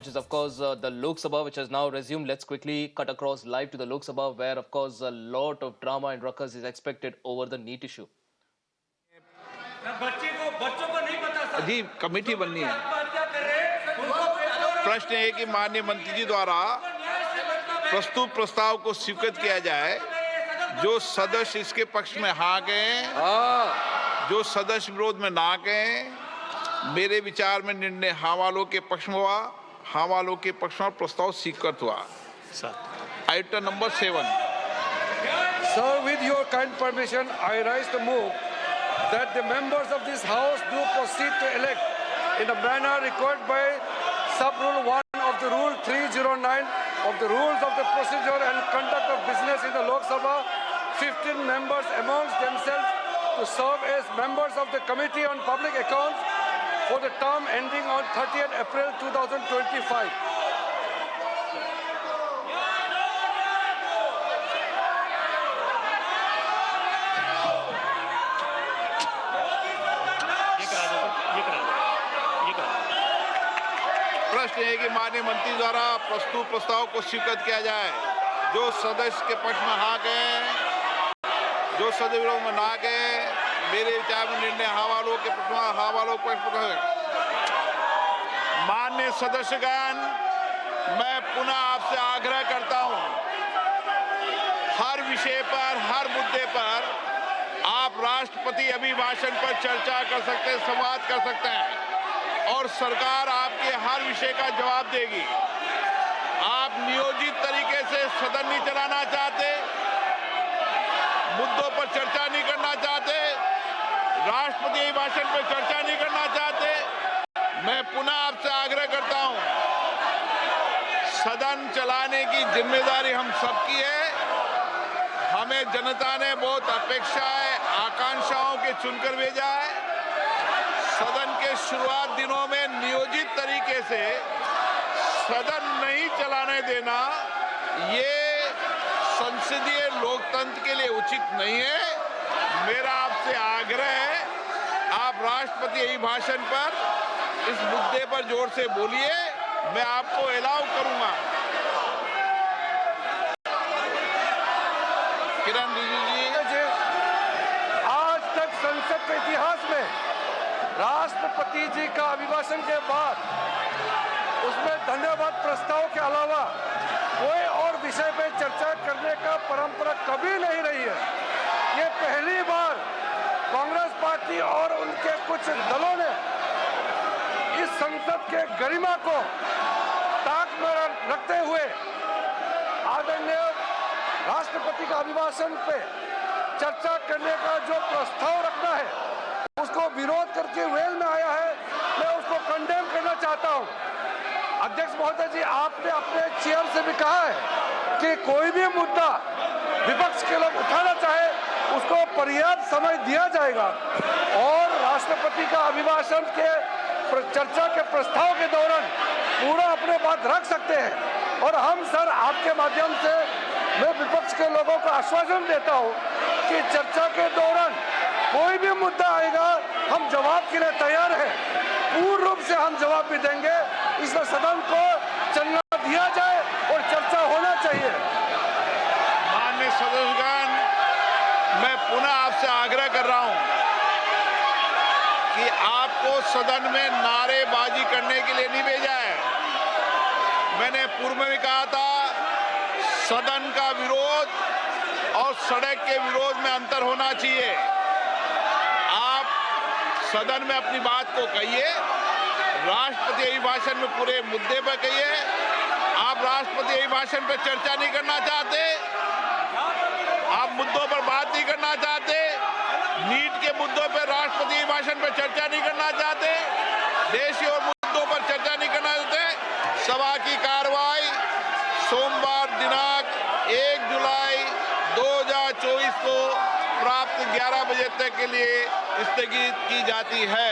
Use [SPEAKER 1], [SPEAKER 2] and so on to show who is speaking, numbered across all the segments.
[SPEAKER 1] Which is, of course, the Lok Sabha, which has now resumed. Let's quickly cut across live to the Lok Sabha, where, of course, a lot of drama and ruckus is expected over the NEET issue.
[SPEAKER 2] बच्चों को नहीं पता sir.
[SPEAKER 3] जी committee बननी है।
[SPEAKER 2] आत्महत्या कर रहे हैं, उनको पेपर
[SPEAKER 3] प्रश्न है कि माननीय मंत्री जी द्वारा प्रस्तुत प्रस्ताव को स्वीकृत किया जाए। जो सदस्य इसके पक्ष में हाँ कहें, जो सदस्य विरोध में ना कहें, मेरे विचार में निर्णय हाँ वालों के पक्ष में हुआ, हाँ वालों के पक्ष में प्रस्ताव स्वीकृत हुआ। Item number 7।
[SPEAKER 4] Sir, with your kind permission, I rise the move that the members of this House do proceed to elect in the manner required by Sub-Rule 1 of the Rule 309 of the Rules of the Procedure and Conduct of Business in the Lok Sabha, 15 members amongst themselves to serve as members of the Committee on Public Accounts for the term ending on 30th April 2025.
[SPEAKER 3] प्रश्न है कि माननीय मंत्री द्वारा प्रस्तुत प्रस्ताव को स्वीकृत किया जाए। जो सदस्य के पक्ष में हाँ कहें, जो सदस्य विरोध में ना कहें, मेरे विचार में निर्णय हाँ वालों के पक्ष में, हाँ वालों के पक्ष में। माननीय सदस्यगण, मैं पुनः आपसे आग्रह करता हूं, हर विषय पर, हर मुद्दे पर आप राष्ट्रपति अभिभाषण पर चर्चा कर सकते हैं, संवाद कर सकते हैं और सरकार आपके हर विषय का जवाब देगी। आप नियोजित तरीके से सदन नहीं चलाना चाहते, मुद्दों पर चर्चा नहीं करना चाहते, राष्ट्रपति अभिभाषण पर चर्चा नहीं करना चाहते। मैं पुनः आपसे आग्रह करता हूं, सदन चलाने की जिम्मेदारी हम सबकी है। हमें जनता ने बहुत अपेक्षाएं, आकांक्षाओं के चुनकर भेजा है। सदन के शुरुआत दिनों में नियोजित तरीके से सदन नहीं चलाने देना, ये संसदीय लोकतंत्र के लिए उचित नहीं है। मेरा आपसे आग्रह है, आप राष्ट्रपति अभिभाषण पर इस मुद्दे पर जोर से बोलिए, मैं आपको अलाउ करूंगा। किरण रिजिजू जी,
[SPEAKER 4] आज तक संसद के इतिहास में राष्ट्रपति जी का अभिभाषण के बाद उसमें धन्यवाद प्रस्ताव के अलावा कोई और विषय पर चर्चा करने का परंपरा कभी नहीं रही है। ये पहली बार कांग्रेस पार्टी और उनके कुछ दलों ने इस संसद के गरिमा को ताक में रखते हुए आदरणीय राष्ट्रपति का अभिभाषण पे चर्चा करने का जो प्रस्ताव रखना है उसको विरोध करके वेल में आया है। मैं उसको कंडेम करना चाहता हूं। अध्यक्ष महोदय जी, आपने अपने चेयर से भी कहा है कि कोई भी मुद्दा विपक्ष के लोग उठाना चाहे उसको पर्याप्त समय दिया जाएगा और राष्ट्रपति का अभिभाषण के चर्चा के प्रस्ताव के दौरान पूरा अपने बात रख सकते हैं। और हम सर आपके माध्यम से मैं विपक्ष के लोगों को आश्वासन देता हूं कि चर्चा के दौरान कोई भी मुद्दा आएगा हम जवाब के लिए तैयार हैं, पूर्ण रूप से हम जवाब भी देंगे। इसलिए सदन को चलना दिया जाए और चर्चा होना चाहिए।
[SPEAKER 3] माननीय सदस्यगण, मैं पुनः आपसे आग्रह कर रहा हूं कि आपको सदन में नारेबाजी करने के लिए नहीं भेजा है। मैंने पूर्व में भी कहा था, सदन का विरोध और सड़क के विरोध में अंतर होना चाहिए। आप सदन में अपनी बात को कहिए, राष्ट्रपति अभिभाषण में पूरे मुद्दे पर कहिए। आप राष्ट्रपति अभिभाषण पर चर्चा नहीं करना चाहते, आप मुद्दों पर बात नहीं करना चाहते, नीट के मुद्दों पर राष्ट्रपति अभिभाषण पर चर्चा नहीं करना चाहते, देश और मुद्दों पर चर्चा नहीं करना चाहते। सभा की कार्रवाई सोमवार दिनांक 1 जुलाई 2024 को प्राप्त 11 बजे तक के लिए स्थगित की जाती है।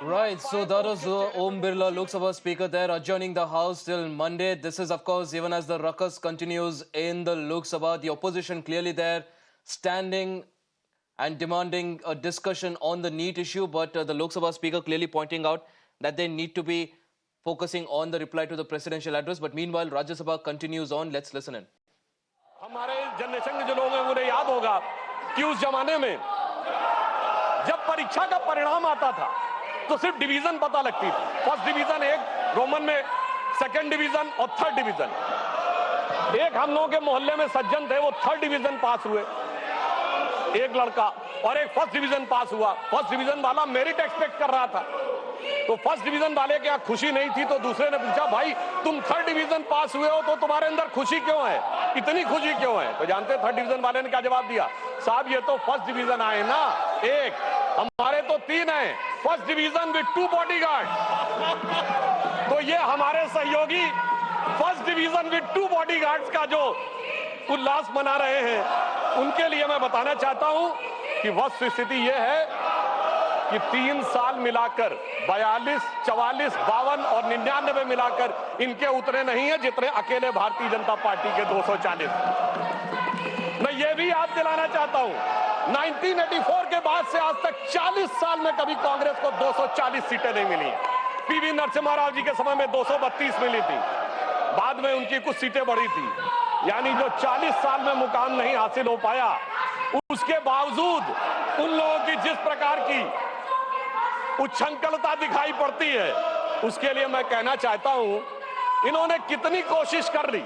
[SPEAKER 1] Right, so that was Om Birla, Lok Sabha Speaker there, adjourning the House till Monday. This is, of course, even as the ruckus continues in the Lok Sabha, the opposition clearly there, standing and demanding a discussion on the NEET issue, but the Lok Sabha Speaker clearly pointing out that they need to be focusing on the reply to the presidential address. But meanwhile, Rajya Sabha continues on. Let's listen in.
[SPEAKER 4] हमारे generation के जो लोग हैं उन्हें याद होगा कि उस जमाने में जब परीक्षा का परिणाम आता था तो सिर्फ डिवीजन पता लगती थी। फर्स्ट डिवीजन एक रोमन में, सेकंड डिवीजन और थर्ड डिवीजन। एक हम लोगों के मोहल्ले में सज्जन थे, वो थर्ड डिवीजन पास हुए, एक लड़का, और एक फर्स्ट डिवीजन पास हुआ। फर्स्ट डिवीजन वाला मेरिट एक्सपेक्ट कर रहा था, तो फर्स्ट डिवीजन वाले के यहाँ खुशी नहीं थी, तो दूसरे ने पूछा, भाई तुम थर्ड डिवीजन पास हुए हो तो तुम्हारे अंदर खुशी क्यों है, इतनी खुशी क्यों है? तो जानते थर्ड डिवीजन वाले ने क्या जवाब दिया? साहब ये तो फर्स्ट डिवीजन आए ना, एक, हमारे तो 3 हैं, फर्स्ट डिवीजन विद 2 बॉडीगार्ड। तो ये हमारे सहयोगी फर्स्ट डिवीजन विद 2 बॉडीगार्ड्स का जो उल्लास मना रहे हैं, उनके लिए मैं बताना चाहता हूं कि वस्तु स्थिति यह है कि 3 साल मिलाकर 42, 44, 52 और 99 मिलाकर इनके उतने नहीं है जितने अकेले भारतीय जनता पार्टी के 240। मैं ये भी याद दिलाना चाहता हूं, 1984 के बाद से आज तक 40 साल में कभी कांग्रेस को 240 सीटें नहीं मिली। पीवी नरसिम्हा राव जी के समय में 232 मिली थी, बाद में उनकी कुछ सीटें बढ़ी थी। यानी जो 40 साल में मुकाम नहीं हासिल हो पाया, उसके बावजूद उन लोगों की जिस प्रकार की उच्छृंखलता दिखाई पड़ती है, उसके लिए मैं कहना चाहता हूं, इन्होंने कितनी कोशिश कर ली,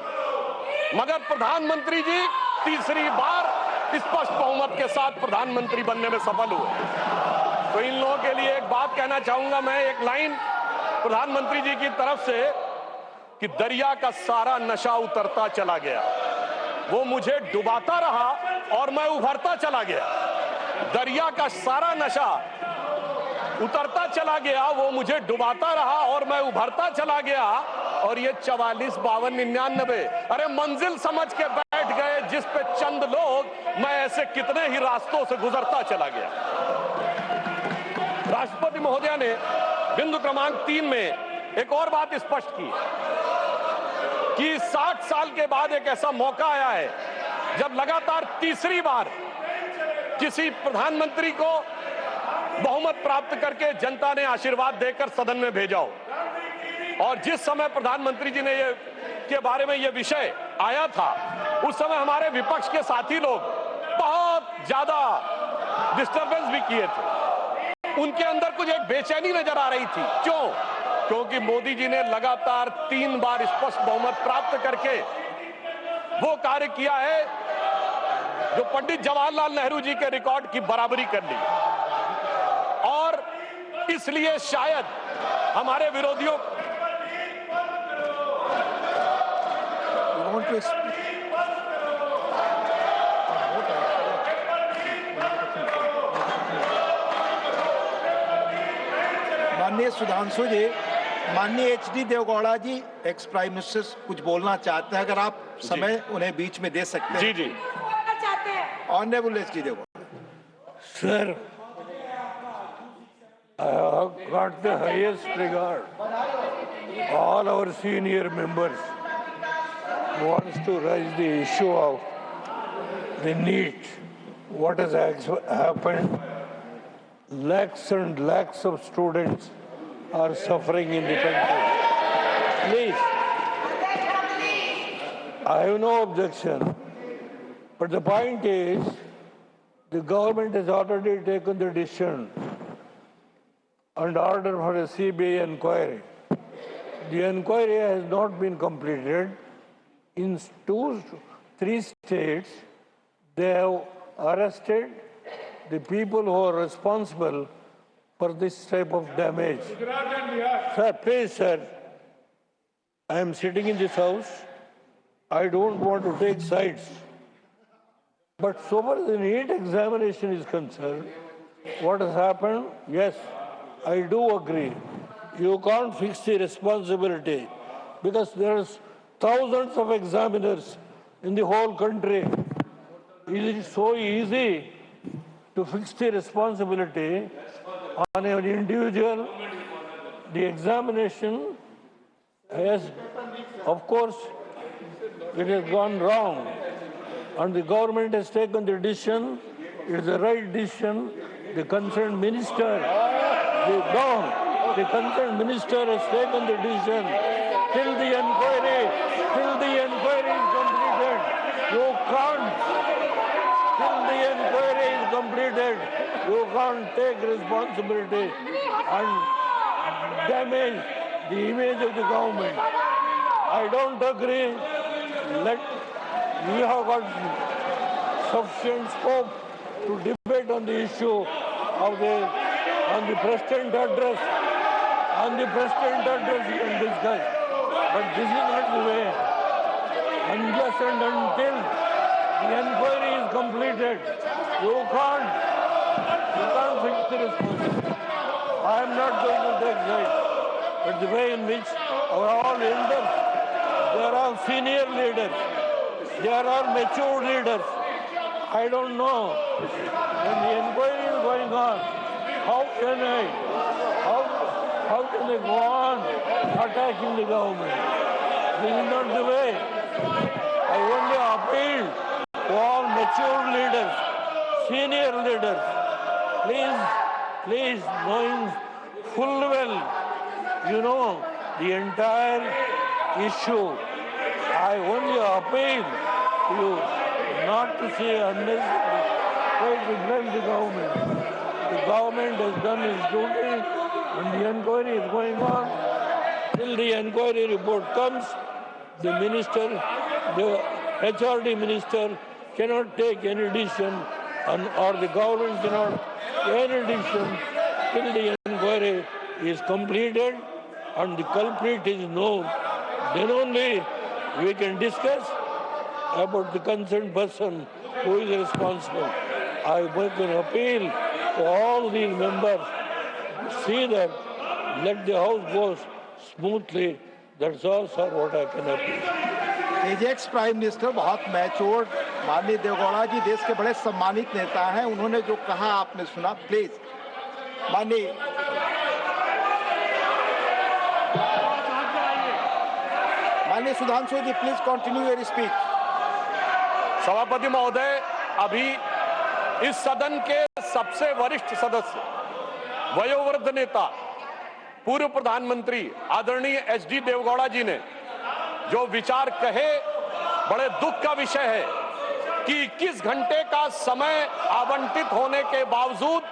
[SPEAKER 4] मगर प्रधानमंत्री जी तीसरी बार स्पष्ट बहुमत के साथ प्रधानमंत्री बनने में सफल हुए। तो इन लोगों के लिए एक बात कहना चाहूंगा मैं, एक लाइन प्रधानमंत्री जी की तरफ से, कि दरिया का सारा नशा उतरता चला गया, वो मुझे डुबाता रहा और मैं उभरता चला गया। दरिया का सारा नशा उतरता चला गया, वो मुझे डुबाता रहा और मैं उभरता चला गया। और ये 44, 52, 99, अरे मंजिल समझ के बैठ गए जिस पे चंद लोग, मैं ऐसे कितने ही रास्तों से गुजरता चला गया। राष्ट्रपति महोदया ने बिंदु क्रमांक 3 में एक और बात स्पष्ट की कि 60 साल के बाद एक ऐसा मौका आया है जब लगातार तीसरी बार किसी प्रधानमंत्री को बहुमत प्राप्त करके जनता ने आशीर्वाद देकर सदन में भेजा हो। और जिस समय प्रधानमंत्री जी ने ये के बारे में ये विषय आया था, उस समय हमारे विपक्ष के साथी लोग बहुत ज्यादा डिस्टर्बेंस भी किए थे। उनके अंदर कुछ एक बेचैनी नजर आ रही थी। क्यों? क्योंकि मोदी जी ने लगातार 3 बार स्पष्ट बहुमत प्राप्त करके वो कार्य किया है जो पंडित जवाहरलाल नेहरू जी के रिकॉर्ड की बराबरी कर ली। और इसलिए शायद हमारे विरोधियों
[SPEAKER 5] माननीय सुधांशु जी, माननीय HD देवगौड़ा जी एक्स प्राइम मिनिस्टर कुछ बोलना चाहते हैं, अगर आप समय उन्हें बीच में दे सकते हैं।
[SPEAKER 4] जी जी
[SPEAKER 5] honourable HD Deve Gowda.
[SPEAKER 6] Sir, I have got the highest regard. All our senior members wants to raise the issue of the NEET. What has happened? Lakhs and lakhs of students are suffering in the country. Please, I have no objection. But the point is, the government has already taken the decision and order for a CBI inquiry. The inquiry has not been completed. In 3 states, they have arrested the people who are responsible for this type of damage. Sir, please, sir, I am sitting in this house. I don't want to take sides. But so far as the NEET examination is concerned, what has happened? Yes, I do agree. You can't fix the responsibility because there's thousands of examiners in the whole country. Is it so easy to fix the responsibility on an individual? The examination has, of course, it has gone wrong. And the government has taken the decision it's the right decision. The concerned minister, the concerned minister has taken the decision. Till the inquiry is completed, you can't. Till the inquiry is completed, you can't take responsibility and damage the image of the government. I don't agree. We have got sufficient scope to debate on the issue of on the President address. On the President address we can discuss. But this is not the way. Unless and until the inquiry is completed, you can't fix the responsibility. I am not going to take sides. But the way in which all elders, there are senior leaders, there are mature leaders. I don't know. When the inquiry is going on, how can they go on attacking the government? This is not the way. I only appeal to all mature leaders, senior leaders. Please, knowing full well, you know, the entire issue, I only appeal to you not to say unnecessary, try to blame the government. The government has done its duty and the inquiry is going on. Till the inquiry report comes, the minister, the HRD minister cannot take any decision or the government cannot take any decision till the inquiry is completed and the culprit is known. Then only we can discuss about the concerned person who is responsible. I make an appeal to all these members to see that let the house go smoothly. That's all, sir, what I can appeal.
[SPEAKER 5] Ajax prime minister बहुत mature माननीय देवगौड़ा जी देश के बड़े सम्मानित नेता हैं। उन्होंने जो कहा आपने सुना। प्लीज माननीय सुधांशु जी, प्लीज कंटिन्यू योर स्पीच।
[SPEAKER 4] सभापति महोदय, अभी इस सदन के सबसे वरिष्ठ सदस्य, वयोवृद्ध नेता, पूर्व प्रधानमंत्री आदरणीय एचडी देवगौड़ा जी ने जो विचार कहे, बड़े दुख का विषय है कि 21 घंटे का समय आवंटित होने के बावजूद,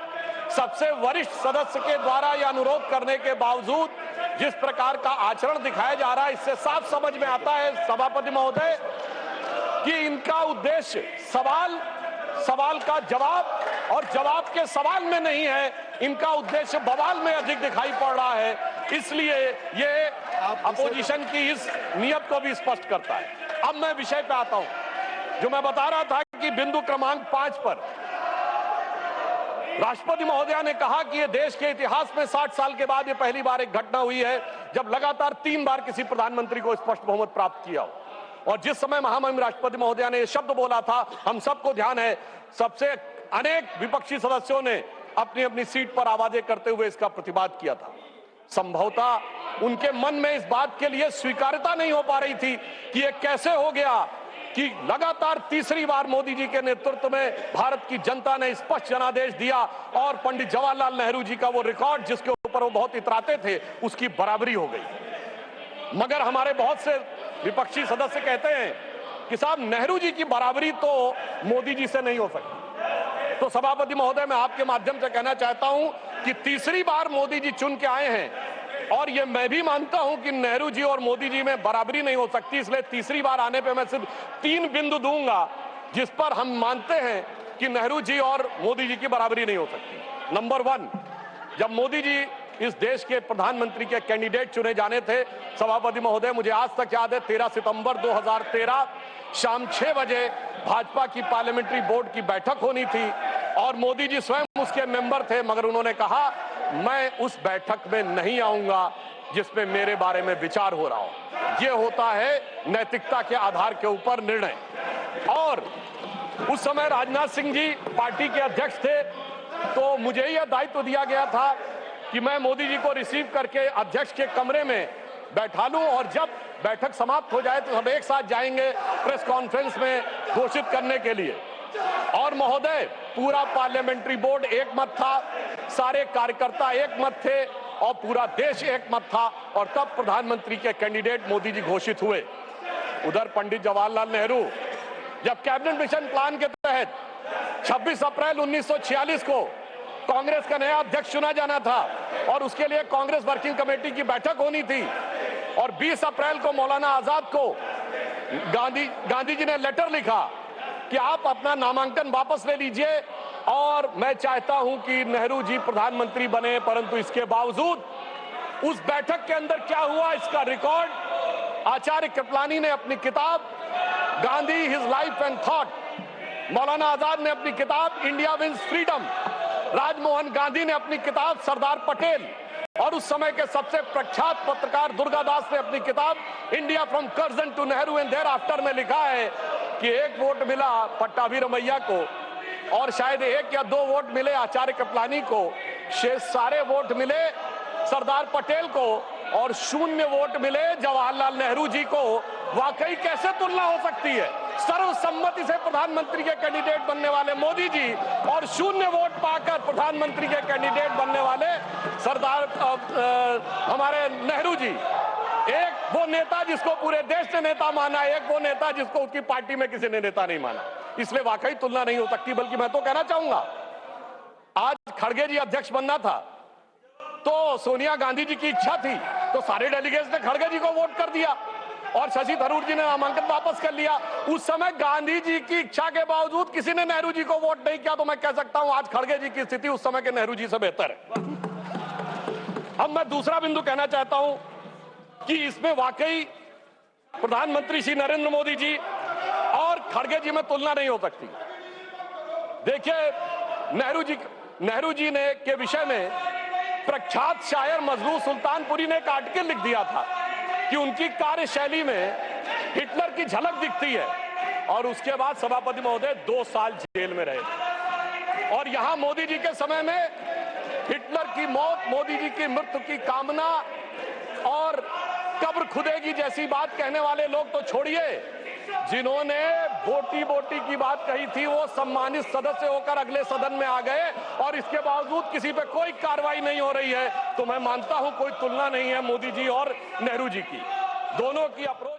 [SPEAKER 4] सबसे वरिष्ठ सदस्य के द्वारा यह अनुरोध करने के बावजूद जिस प्रकार का आचरण दिखाया जा रहा है, इससे साफ समझ में आता है सभापति महोदय कि इनका उद्देश्य सवाल का जवाब और जवाब के सवाल में नहीं है, इनका उद्देश्य बवाल में अधिक दिखाई पड़ रहा है। इसलिए ये अपोजिशन की इस नियत को भी स्पष्ट करता है। अब मैं विषय पे आता हूं। जो मैं बता रहा था कि बिंदु क्रमांक 5 पर राष्ट्रपति महोदया ने कहा कि ये देश के इतिहास में 60 साल के बाद ये पहली बार एक घटना हुई है जब लगातार 3 बार किसी प्रधानमंत्री को स्पष्ट बहुमत प्राप्त किया हो। और जिस समय महामहिम राष्ट्रपति महोदया ने ये शब्द बोला था, हम सबको ध्यान है, सबसे अनेक विपक्षी सदस्यों ने अपनी अपनी सीट पर आवाजें करते हुए इसका प्रतिवाद किया था। संभवतः उनके मन में इस बात के लिए स्वीकार्यता नहीं हो पा रही थी कि ये कैसे हो गया कि लगातार तीसरी बार मोदी जी के नेतृत्व में भारत की जनता ने स्पष्ट जनादेश दिया और पंडित जवाहरलाल नेहरू जी का वो रिकॉर्ड जिसके ऊपर वो बहुत इतराते थे, उसकी बराबरी हो गई। मगर हमारे बहुत से विपक्षी सदस्य कहते हैं कि साहब नेहरू जी की बराबरी तो मोदी जी से नहीं हो सकती। तो सभापति महोदय, मैं आपके माध्यम से कहना चाहता हूं कि तीसरी बार मोदी जी चुन के आए हैं और ये मैं भी मानता हूं कि नेहरू जी और मोदी जी में बराबरी नहीं हो सकती, इसलिए तीसरी बार आने पे मैं सिर्फ 3 बिंदु दूंगा जिस पर हम मानते हैं कि नेहरू जी और मोदी जी की बराबरी नहीं हो सकती। नंबर 1, जब मोदी जी इस देश के प्रधानमंत्री के कैंडिडेट चुने जाने थे, सभापति महोदय, मुझे आज तक याद है 13 सितंबर 2013 शाम 6 बजे भाजपा की पार्लियामेंट्री बोर्ड की बैठक होनी थी और मोदी जी स्वयं उसके मेंबर थे, मगर उन्होंने कहा मैं उस बैठक में नहीं आऊंगा जिसमें मेरे बारे में विचार हो रहा हो। यह होता है नैतिकता के आधार के ऊपर निर्णय। और उस समय राजनाथ सिंह जी पार्टी के अध्यक्ष थे, तो मुझे यह दायित्व दिया गया था कि मैं मोदी जी को रिसीव करके अध्यक्ष के कमरे में बैठा लूं और जब बैठक समाप्त हो जाए तो सब एक साथ जाएंगे प्रेस कॉन्फ्रेंस में घोषित करने के लिए।
[SPEAKER 7] और महोदय, पूरा पार्लियामेंट्री बोर्ड एक मत था, सारे कार्यकर्ता एक मत थे और पूरा देश एक मत था, और तब प्रधानमंत्री के कैंडिडेट मोदी जी घोषित हुए। उधर पंडित जवाहरलाल नेहरू जब कैबिनेट मिशन प्लान के तहत 26 अप्रैल 1946 को कांग्रेस का नया अध्यक्ष चुना जाना था और उसके लिए कांग्रेस वर्किंग कमेटी की बैठक होनी थी, और 20 अप्रैल को मौलाना आजाद को गांधी जी ने लेटर लिखा कि आप अपना नामांकन वापस ले लीजिए और मैं चाहता हूं कि नेहरू जी प्रधानमंत्री बने। परंतु इसके बावजूद उस बैठक के अंदर क्या हुआ, इसका रिकॉर्ड आचार्य कृपलानी ने अपनी किताब Gandhi his life and thought, Maulana Azad ने अपनी किताब India wins freedom, Rajmohan Gandhi ने अपनी किताब सरदार पटेल, और उस समय के सबसे प्रख्यात पत्रकार दुर्गादास ने अपनी किताब India from Curzon to Nehru and thereafter में लिखा है कि एक वोट मिला पट्टाभी रमैया को और शायद 1 या 2 वोट मिले आचार्य कृपलानी को, शेष सारे वोट मिले सरदार पटेल को और 0 वोट मिले जवाहरलाल नेहरू जी को। वाकई कैसे तुलना हो सकती है? सर्वसम्मति से प्रधानमंत्री के कैंडिडेट बनने वाले मोदी जी और 0 वोट पाकर प्रधानमंत्री के कैंडिडेट बनने वाले सरदार हमारे नेहरू जी। एक वो नेता जिसको पूरे देश ने नेता माना, एक वो नेता जिसको उसकी पार्टी में किसी ने नेता नहीं माना। इसलिए वाकई तुलना नहीं हो सकती। बल्कि मैं तो कहना चाहूंगा, आज खड़गे जी अध्यक्ष बनना था तो सोनिया गांधी जी की इच्छा थी, तो सारे डेलीगेट्स ने खड़गे जी को वोट कर दिया और शशि थरूर जी ने नामांकन वापस कर लिया। उस समय गांधी जी की इच्छा के बावजूद किसी ने नेहरू जी को वोट नहीं किया, तो मैं कह सकता हूं आज खड़गे जी की स्थिति उस समय के नेहरू जी से बेहतर है। अब मैं दूसरा बिंदु कहना चाहता हूं कि इसमें वाकई प्रधानमंत्री श्री नरेंद्र मोदी जी और खड़गे जी में तुलना नहीं हो सकती। देखिए, नेहरू जी ने के विषय में प्रख्यात शायर मजरूह सुल्तानपुरी ने एक आर्टिकल लिख दिया था कि उनकी कार्यशैली में हिटलर की झलक दिखती है, और उसके बाद सभापति महोदय 2 साल जेल में रहे। और यहां मोदी जी के समय में हिटलर की मौत, मोदी जी की मृत्यु की कामना और कब्र खुदेगी जैसी बात कहने वाले लोग तो छोड़िए, जिन्होंने बोटी बोटी की बात कही थी वो सम्मानित सदस्य होकर अगले सदन में आ गए, और इसके बावजूद किसी पे कोई कार्रवाई नहीं हो रही है। तो मैं मानता हूं कोई तुलना नहीं है मोदी जी और नेहरू जी की। दोनों की अप्रोच